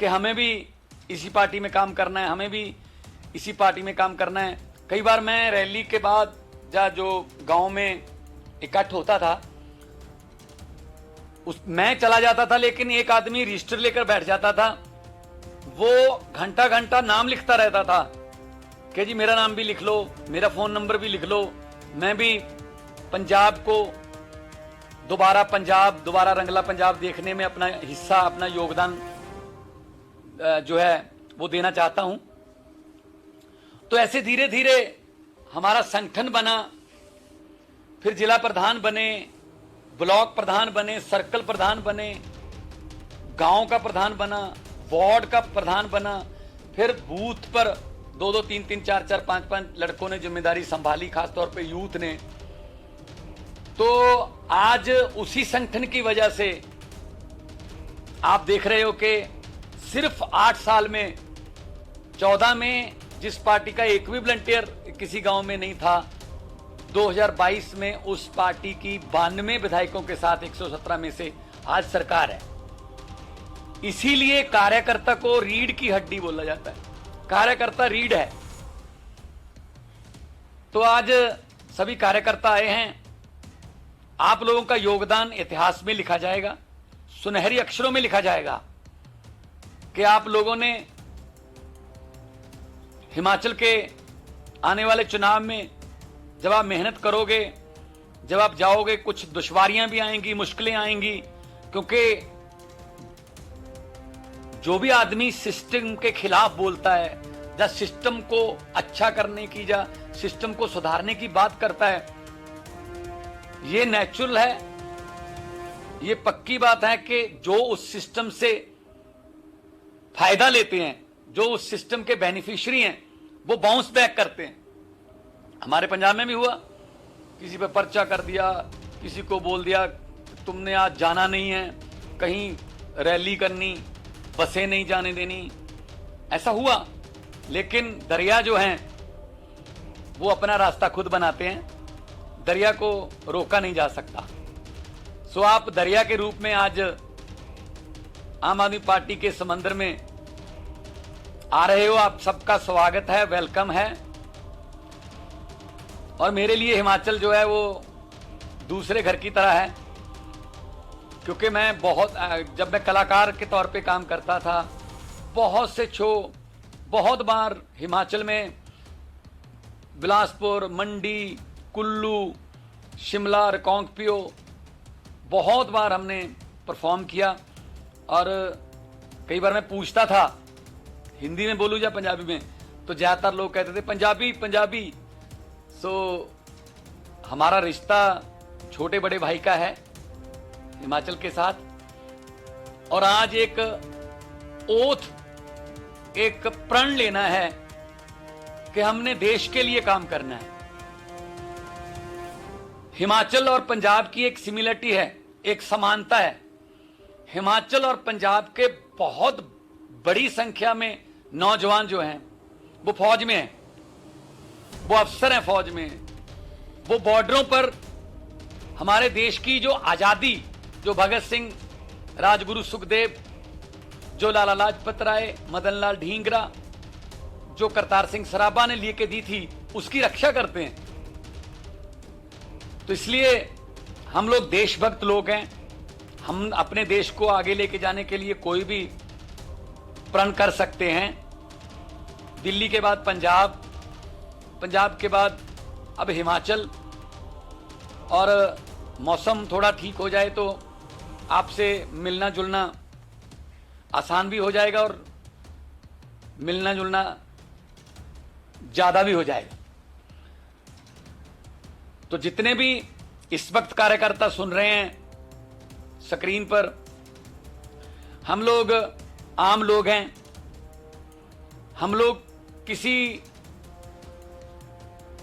कि हमें भी इसी पार्टी में काम करना है, हमें भी इसी पार्टी में काम करना है। कई बार मैं रैली के बाद या जो गांव में इकट्ठ होता था मैं चला जाता था, लेकिन एक आदमी रजिस्टर लेकर बैठ जाता था, वो घंटा घंटा नाम लिखता रहता था कि जी मेरा नाम भी लिख लो, मेरा फोन नंबर भी लिख लो, मैं भी पंजाब को दोबारा रंगला पंजाब देखने में अपना हिस्सा, अपना योगदान जो है वो देना चाहता हूं। तो ऐसे धीरे धीरे हमारा संगठन बना, फिर जिला प्रधान बने, ब्लॉक प्रधान बने, सर्कल प्रधान बने, गांव का प्रधान बना, वार्ड का प्रधान बना, फिर बूथ पर 2-2, 3-3, 4-4, 5-5 लड़कों ने जिम्मेदारी संभाली, खासतौर पे यूथ ने। तो आज उसी संगठन की वजह से आप देख रहे हो कि सिर्फ 8 साल में 14 में जिस पार्टी का एक भी वॉलंटियर किसी गांव में नहीं था, 2022 में उस पार्टी की 92 विधायकों के साथ 117 में से आज सरकार है। इसीलिए कार्यकर्ता को रीढ़ की हड्डी बोला जाता है, कार्यकर्ता रीढ़ है। तो आज सभी कार्यकर्ता आए हैं, आप लोगों का योगदान इतिहास में लिखा जाएगा, सुनहरी अक्षरों में लिखा जाएगा कि आप लोगों ने हिमाचल के आने वाले चुनाव में जब आप मेहनत करोगे, जब आप जाओगे, कुछ दुश्वारियां भी आएंगी, मुश्किलें आएंगी, क्योंकि जो भी आदमी सिस्टम के खिलाफ बोलता है या सिस्टम को अच्छा करने की या सिस्टम को सुधारने की बात करता है, ये नेचुरल है, ये पक्की बात है कि जो उस सिस्टम से फायदा लेते हैं, जो उस सिस्टम के बेनिफिशियरी हैं, वो बाउंस बैक करते हैं। हमारे पंजाब में भी हुआ, किसी पे पर्चा कर दिया, किसी को बोल दिया तुमने आज जाना नहीं है, कहीं रैली करनी, बसें नहीं जाने देनी, ऐसा हुआ। लेकिन दरिया जो हैं वो अपना रास्ता खुद बनाते हैं, दरिया को रोका नहीं जा सकता। सो आप दरिया के रूप में आज आम आदमी पार्टी के समंदर में आ रहे हो, आप सबका स्वागत है, वेलकम है। और मेरे लिए हिमाचल जो है वो दूसरे घर की तरह है, क्योंकि मैं जब मैं कलाकार के तौर पे काम करता था, बहुत से शो, बहुत बार हिमाचल में बिलासपुर, मंडी, कुल्लू, शिमला, रिकांगपिओ बहुत बार हमने परफॉर्म किया। और कई बार मैं पूछता था हिंदी में बोलूं या पंजाबी में, तो ज्यादातर लोग कहते थे पंजाबी पंजाबी। सो हमारा रिश्ता छोटे बड़े भाई का है हिमाचल के साथ। और आज एक ओथ, एक प्रण लेना है कि हमने देश के लिए काम करना है। हिमाचल और पंजाब की एक सिमिलरिटी है, एक समानता है। हिमाचल और पंजाब के बहुत बड़ी संख्या में नौजवान जो हैं वो फौज में हैं, वो अफसर हैं फौज में, वो बॉर्डरों पर हमारे देश की जो आजादी, जो भगत सिंह, राजगुरु सुखदेव, जो लाला लाजपत राय, मदन लाल ढींगरा, जो करतार सिंह सराभा ने लेके दी थी, उसकी रक्षा करते हैं। तो इसलिए हम लोग देशभक्त लोग हैं। हम अपने देश को आगे लेके जाने के लिए कोई भी प्रण कर सकते हैं। दिल्ली के बाद पंजाब, पंजाब के बाद अब हिमाचल, और मौसम थोड़ा ठीक हो जाए तो आपसे मिलना जुलना आसान भी हो जाएगा और मिलना जुलना ज्यादा भी हो जाएगा। तो जितने भी इस वक्त कार्यकर्ता सुन रहे हैं स्क्रीन पर, हम लोग आम लोग हैं, हम लोग किसी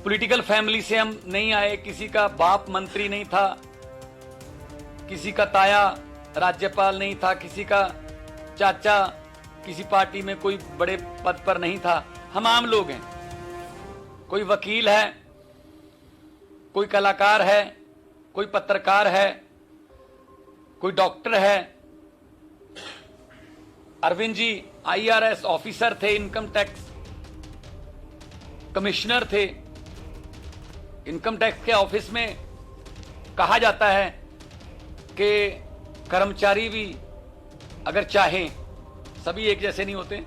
पॉलिटिकल फैमिली से हम नहीं आए, किसी का बाप मंत्री नहीं था, किसी का ताया राज्यपाल नहीं था, किसी का चाचा किसी पार्टी में कोई बड़े पद पर नहीं था। हम आम लोग हैं। कोई वकील है, कोई कलाकार है, कोई पत्रकार है, कोई डॉक्टर है, अरविंद जी IRS ऑफिसर थे, इनकम टैक्स कमिश्नर थे। इनकम टैक्स के ऑफिस में कहा जाता है कि कर्मचारी भी अगर चाहें, सभी एक जैसे नहीं होते,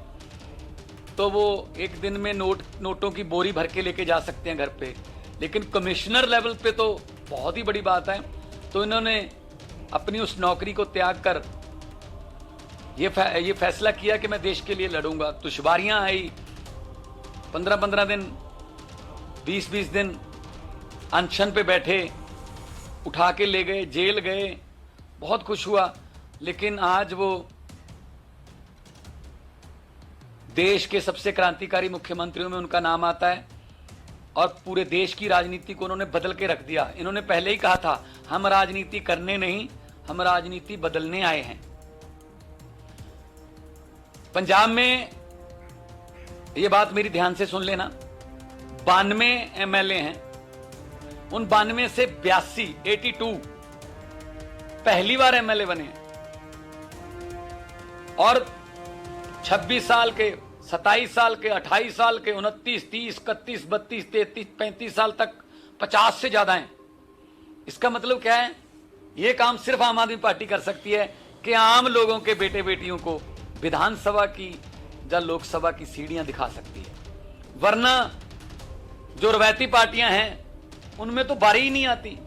तो वो एक दिन में नोटों की बोरी भर के लेके जा सकते हैं घर पे, लेकिन कमिश्नर लेवल पे तो बहुत ही बड़ी बात है। तो इन्होंने अपनी उस नौकरी को त्याग कर ये फैसला किया कि मैं देश के लिए लड़ूंगा। दुश्वारियां आई, 15-15 दिन, 20-20 दिन अनशन पे बैठे, उठा के ले गए, जेल गए, बहुत कुछ हुआ, लेकिन आज वो देश के सबसे क्रांतिकारी मुख्यमंत्रियों में उनका नाम आता है और पूरे देश की राजनीति को उन्होंने बदल के रख दिया। इन्होंने पहले ही कहा था, हम राजनीति करने नहीं, हम राजनीति बदलने आए हैं। पंजाब में, ये बात मेरी ध्यान से सुन लेना, 92 MLA हैं, उन 92 से 82 पहली बार MLA बने हैं और 26 साल के, 27 साल के, 28 साल के, 29, 30, 31, 32, 33, 35 साल तक 50 से ज्यादा हैं। इसका मतलब क्या है? यह काम सिर्फ आम आदमी पार्टी कर सकती है कि आम लोगों के बेटे बेटियों को विधानसभा की या लोकसभा की सीढ़ियां दिखा सकती है, वरना जो रवायती पार्टियां हैं उनमें तो बारी ही नहीं आती।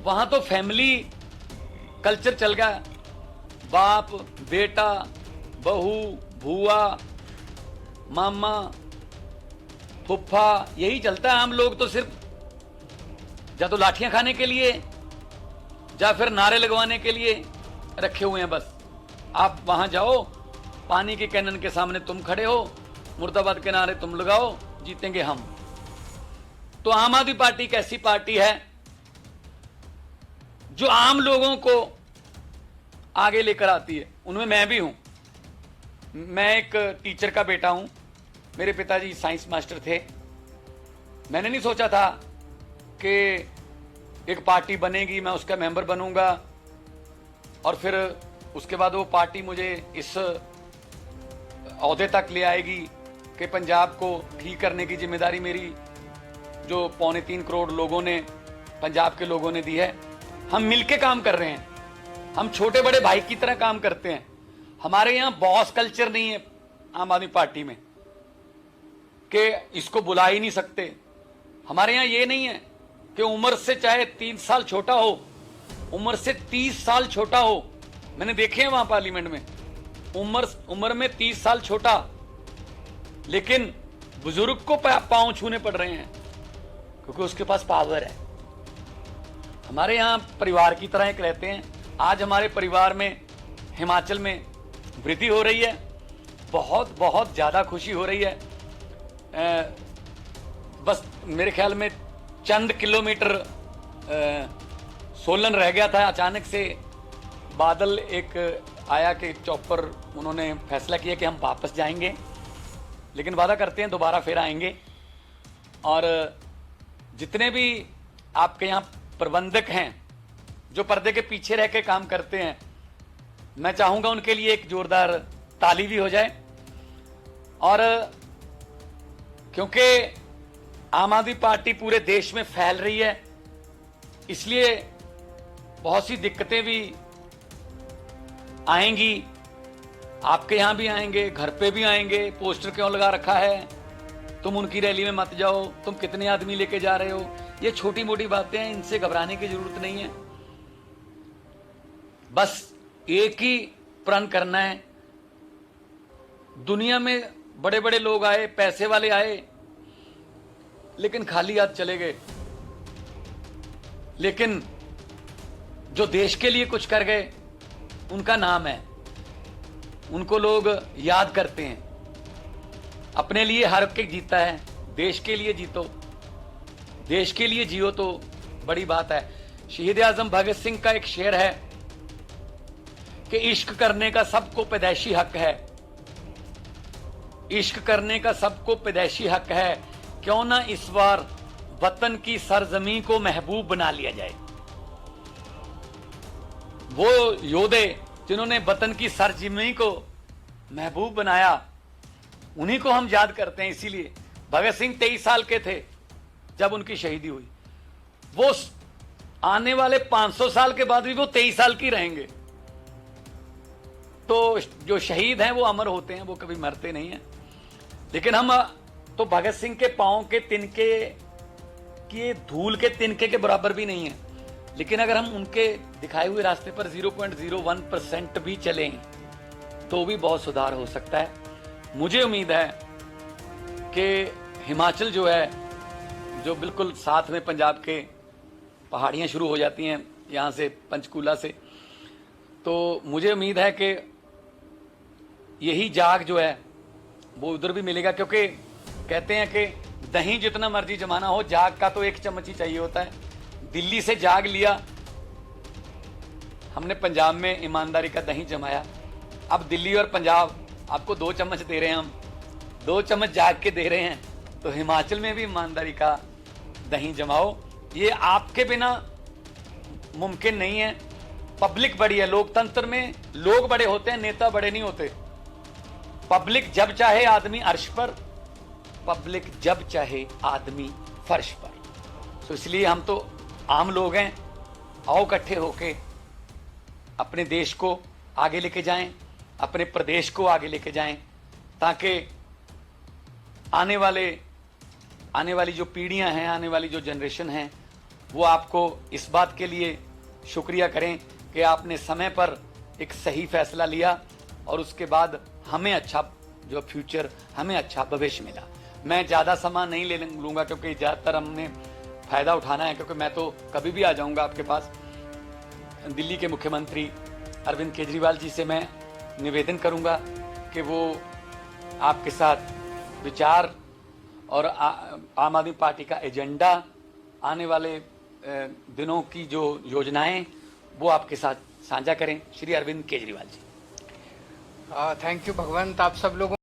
वहां तो फैमिली कल्चर चल गया, बाप बेटा बहू भूआ मामा फुफ्फा, यही चलता है। हम लोग तो सिर्फ या तो लाठियां खाने के लिए या फिर नारे लगवाने के लिए रखे हुए हैं बस। आप वहां जाओ, पानी के कैनन के सामने तुम खड़े हो, मुर्दाबाद के नारे तुम लगाओ, जीतेंगे हम। तो आम आदमी पार्टी एक ऐसी पार्टी है जो आम लोगों को आगे लेकर आती है, उनमें मैं भी हूं। मैं एक टीचर का बेटा हूं, मेरे पिताजी साइंस मास्टर थे। मैंने नहीं सोचा था कि एक पार्टी बनेगी, मैं उसका मेंबर बनूंगा और फिर उसके बाद वो पार्टी मुझे इस ओहदे तक ले आएगी कि पंजाब को ठीक करने की जिम्मेदारी मेरी, जो 3.25 करोड़ लोगों ने, पंजाब के लोगों ने दी है। हम मिलके काम कर रहे हैं, हम छोटे बड़े भाई की तरह काम करते हैं। हमारे यहां बॉस कल्चर नहीं है आम आदमी पार्टी में कि इसको बुला ही नहीं सकते। हमारे यहां ये नहीं है कि उम्र से चाहे 3 साल छोटा हो, उम्र से 30 साल छोटा हो, मैंने देखे हैं वहां पार्लियामेंट में, उम्र में 30 साल छोटा, लेकिन बुजुर्ग को पांव छूने पड़ रहे हैं क्योंकि उसके पास पावर है। हमारे यहां परिवार की तरह एक रहते हैं। आज हमारे परिवार में हिमाचल में वृद्धि हो रही है, बहुत बहुत ज्यादा खुशी हो रही है। बस मेरे ख्याल में चंद किलोमीटर सोलन रह गया था, अचानक से बादल एक आया कि चौपर, उन्होंने फैसला किया कि हम वापस जाएंगे, लेकिन वादा करते हैं दोबारा फिर आएंगे। और जितने भी आपके यहाँ प्रबंधक हैं जो पर्दे के पीछे रह के काम करते हैं, मैं चाहूंगा उनके लिए एक जोरदार ताली भी हो जाए। और क्योंकि आम आदमी पार्टी पूरे देश में फैल रही है, इसलिए बहुत सी दिक्कतें भी आएंगी, आपके यहां भी आएंगे, घर पे भी आएंगे। पोस्टर क्यों लगा रखा है, तुम उनकी रैली में मत जाओ, तुम कितने आदमी लेके जा रहे हो, ये छोटी मोटी बातें हैं, इनसे घबराने की जरूरत नहीं है। बस एक ही प्रण करना है। दुनिया में बड़े बड़े लोग आए, पैसे वाले आए, लेकिन खाली हाथ चले गए। लेकिन जो देश के लिए कुछ कर गए, उनका नाम है, उनको लोग याद करते हैं। अपने लिए हर के जीता है, देश के लिए जीतो, देश के लिए जियो तो बड़ी बात है। शहीद आजम भगत सिंह का एक शेर है कि इश्क करने का सबको पैदाइशी हक है, इश्क करने का सबको पैदाइशी हक है, क्यों ना इस बार वतन की सरजमी को महबूब बना लिया जाए। वो योद्धे जिन्होंने वतन की सरजमी को महबूब बनाया, उन्हीं को हम याद करते हैं। इसीलिए भगत सिंह 23 साल के थे जब उनकी शहीदी हुई। वो आने वाले 500 साल के बाद भी वो 23 साल की रहेंगे। तो जो शहीद हैं वो अमर होते हैं, वो कभी मरते नहीं हैं। लेकिन हम तो भगत सिंह के पांव के तिनके की धूल के तिनके के बराबर भी नहीं है। लेकिन अगर हम उनके दिखाए हुए रास्ते पर 0.01% भी चलें तो भी बहुत सुधार हो सकता है। मुझे उम्मीद है कि हिमाचल जो है, जो बिल्कुल साथ में पंजाब के पहाड़ियाँ शुरू हो जाती हैं यहाँ से पंचकूला से, तो मुझे उम्मीद है कि यही जाग जो है वो उधर भी मिलेगा। क्योंकि कहते हैं कि दही जितना मर्जी जमाना हो, जाग का तो एक चम्मच ही चाहिए होता है। दिल्ली से जाग लिया हमने, पंजाब में ईमानदारी का दही जमाया। अब दिल्ली और पंजाब आपको 2 चम्मच दे रहे हैं, हम 2 चम्मच जाग के दे रहे हैं। तो हिमाचल में भी ईमानदारी का दही जमाओ। ये आपके बिना मुमकिन नहीं है। पब्लिक बड़ी है, लोकतंत्र में लोग बड़े होते हैं, नेता बड़े नहीं होते। पब्लिक जब चाहे आदमी अर्श पर, पब्लिक जब चाहे आदमी फर्श पर। तो इसलिए हम तो आम लोग हैं, आओ इकट्ठे होके अपने देश को आगे लेके जाएं, अपने प्रदेश को आगे लेके जाएं, ताकि आने वाली जो पीढ़ियां हैं, आने वाली जो जनरेशन है, वो आपको इस बात के लिए शुक्रिया करें कि आपने समय पर एक सही फैसला लिया और उसके बाद हमें अच्छा जो फ्यूचर, हमें अच्छा भविष्य मिला। मैं ज़्यादा समय नहीं ले लूँगा क्योंकि ज़्यादातर हमने फ़ायदा उठाना है। क्योंकि मैं तो कभी भी आ जाऊँगा आपके पास। दिल्ली के मुख्यमंत्री अरविंद केजरीवाल जी से मैं निवेदन करूँगा कि वो आपके साथ विचार और आम आदमी पार्टी का एजेंडा, आने वाले दिनों की जो योजनाएं, वो आपके साथ साझा करें। श्री अरविंद केजरीवाल जी। थैंक यू भगवंत, आप सब लोगों